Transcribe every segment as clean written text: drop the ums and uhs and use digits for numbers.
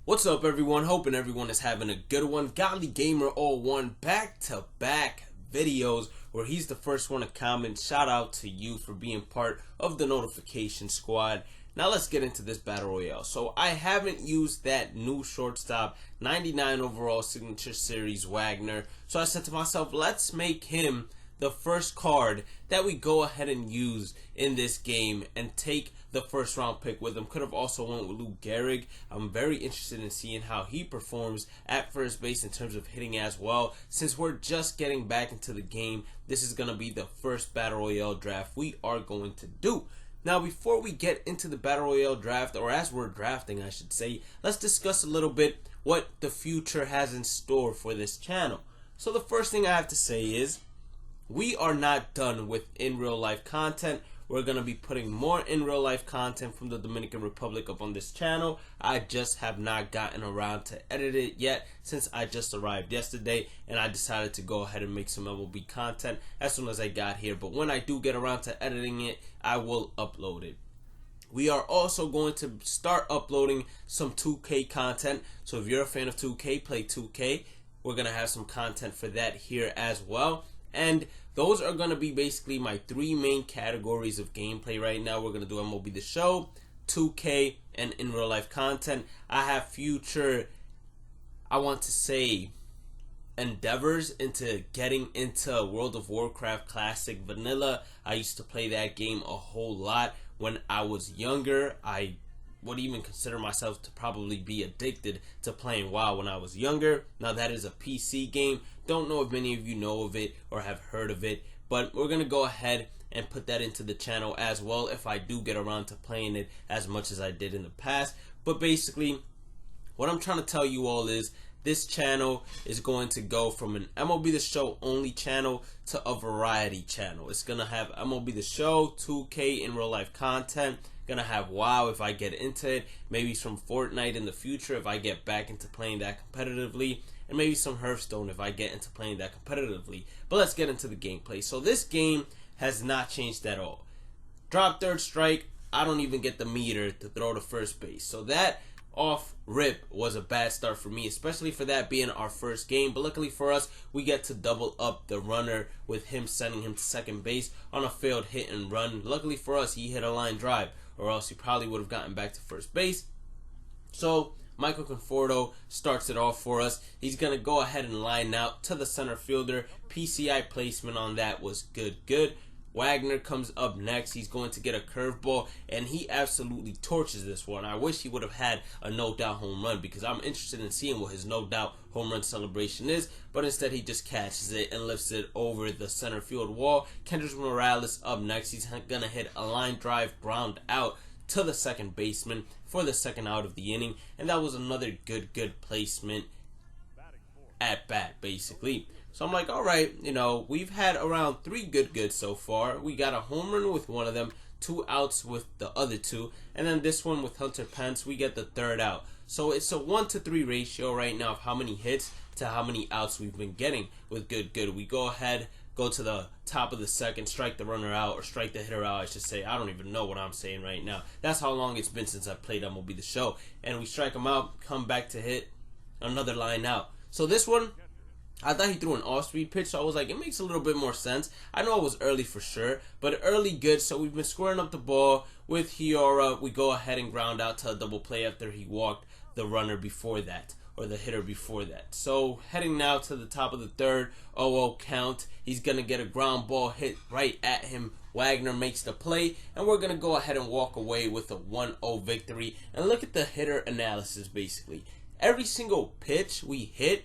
What's up, everyone? Hoping everyone is having a good one. Godly Gamer 01 back-to-back videos where he's the first one to comment. Shout out to you for being part of the notification squad. Now let's get into this battle royale. So I haven't used that new shortstop 99 overall signature series Wagner. So I said to myself, let's make him the first card that we go ahead and use in this game and take the first round pick with him. Could have also went with Lou Gehrig. I'm very interested in seeing how he performs at first base in terms of hitting as well. Since we're just getting back into the game, this is going to be the first battle royale draft we are going to do. Now, before we get into the battle royale draft, or as we're drafting I should say, let's discuss a little bit what the future has in store for this channel. So the first thing I have to say is we are not done with in real life content. We're going to be putting more in real life content from the Dominican Republic up on this channel. I just have not gotten around to edit it yet since I just arrived yesterday, and I decided to go ahead and make some MLB content as soon as I got here. But when I do get around to editing it, I will upload it. We are also going to start uploading some 2K content. So if you're a fan of 2K, play 2K. We're going to have some content for that here as well. And those are going to be basically my three main categories of gameplay right now. We're going to do MLB The Show, 2K, and in real life content. I have future, I want to say, endeavors into getting into World of Warcraft Classic Vanilla. I used to play that game a whole lot when I was younger. I would even consider myself to probably be addicted to playing WoW when I was younger. Now that is a PC game. Don't know if many of you know of it or have heard of it, but we're going to go ahead and put that into the channel as well if I do get around to playing it as much as I did in the past. But basically, what I'm trying to tell you all is this channel is going to go from an MLB The Show only channel to a variety channel. It's going to have MLB The Show, 2K in real life content, gonna have WoW if I get into it, maybe some Fortnite in the future if I get back into playing that competitively, and maybe some Hearthstone if I get into playing that competitively. But let's get into the gameplay. So this game has not changed at all. Drop third strike, I don't even get the meter to throw to first base. So that off rip was a bad start for me, especially for that being our first game. But luckily for us, we get to double up the runner with him sending him to second base on a failed hit and run. Luckily for us, he hit a line drive, or else he probably would have gotten back to first base. So Michael Conforto starts it off for us. He's going to go ahead and line out to the center fielder. PCI placement on that was good. Wagner comes up next. He's going to get a curveball, and he absolutely torches this one. I wish he would have had a no-doubt home run, because I'm interested in seeing what his no-doubt home run celebration is, but instead he just catches it and lifts it over the center field wall. Kendrys Morales up next. He's going to hit a line drive ground out to the second baseman for the second out of the inning, and that was another good placement at bat, basically. So I'm like, all right, we've had around three good so far. We got a home run with one of them, 2 outs with the other 2, and then this one with Hunter Pence, we get the third out. So it's a 1-to-3 ratio right now of how many hits to how many outs we've been getting with good. We go ahead, go to the top of the second, strike the runner out, or strike the hitter out, I should say. I don't even know what I'm saying right now. That's how long it's been since I played MLB The Show. And we strike him out, come back to hit another line out. So this one, I thought he threw an off-speed pitch, so I was like, it makes a little bit more sense. I know it was early for sure, but early good. So we've been squaring up the ball with Hiora. We go ahead and ground out to a double play after he walked the runner before that, or the hitter before that. So heading now to the top of the third, 0-0 count. He's going to get a ground ball hit right at him. Wagner makes the play, and we're going to go ahead and walk away with a 1-0 victory. And look at the hitter analysis, basically. Every single pitch we hit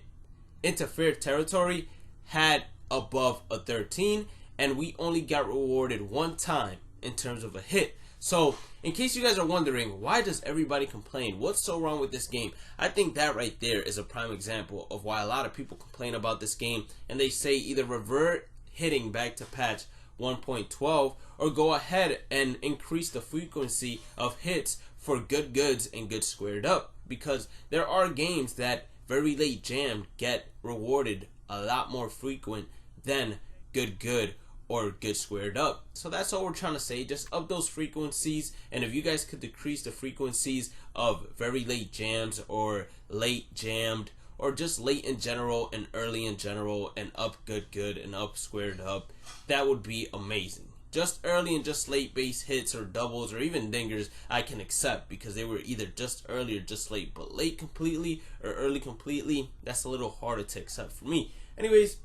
into fair territory had above a 13, and we only got rewarded one time in terms of a hit. So in case you guys are wondering, why does everybody complain? What's so wrong with this game? I think that right there is a prime example of why a lot of people complain about this game, and they say either revert hitting back to patch 1.12 or go ahead and increase the frequency of hits for goods and good squared up, because there are games that very late jam get rewarded a lot more frequent than good or good squared up. So that's all we're trying to say, just up those frequencies. And if you guys could decrease the frequencies of very late jams or late jammed or just late in general and early in general and up good and up squared up, that would be amazing. Just early and just late base hits or doubles or even dingers I can accept because they were either just early or just late, but late completely or early completely, that's a little harder to accept for me. Anyways,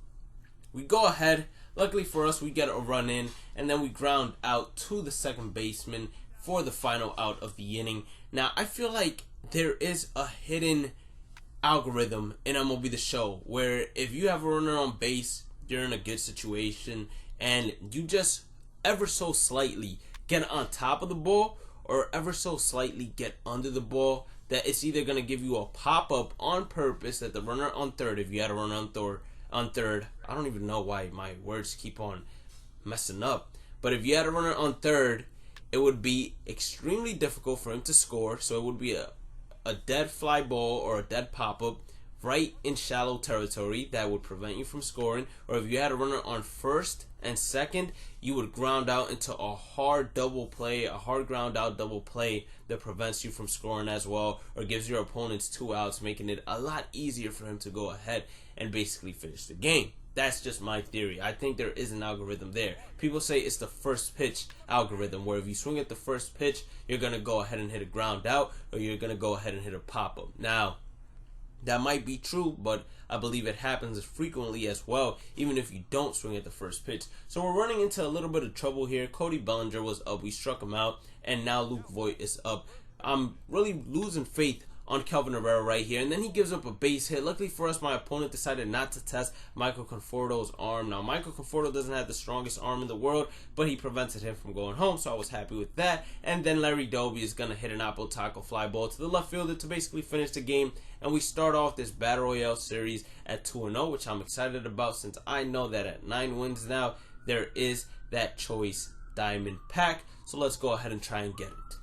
we go ahead. Luckily for us, we get a run in, and then we ground out to the second baseman for the final out of the inning. Now, I feel like there is a hidden algorithm in MLB The Show where if you have a runner on base, you're in a good situation, and you just ever so slightly get on top of the ball or ever so slightly get under the ball, that it's either going to give you a pop-up on purpose that the runner on third, if you had a runner on third, I don't even know why my words keep on messing up, but if you had a runner on third, it would be extremely difficult for him to score, so it would be a dead fly ball or a dead pop-up right in shallow territory that would prevent you from scoring. Or if you had a runner on first and second, you would ground out into a hard double play, a hard ground out double play that prevents you from scoring as well, or gives your opponents 2 outs, making it a lot easier for him to go ahead and basically finish the game. That's just my theory. I think there is an algorithm there. People say it's the first pitch algorithm, where if you swing at the first pitch, you're going to go ahead and hit a ground out, or you're going to go ahead and hit a pop-up. Now, that might be true, but I believe it happens as frequently as well, even if you don't swing at the first pitch. So we're running into a little bit of trouble here. Cody Bellinger was up. We struck him out, and now Luke Voit is up. I'm really losing faith on Kelvin Herrera right here, and then he gives up a base hit. Luckily for us, my opponent decided not to test Michael Conforto's arm. Now, Michael Conforto doesn't have the strongest arm in the world, but he prevented him from going home, so I was happy with that. And then Larry Doby is going to hit an apple taco fly ball to the left fielder to basically finish the game, and we start off this Battle Royale series at 2-0, which I'm excited about since I know that at 9 wins now, there is that choice diamond pack. So let's go ahead and try and get it.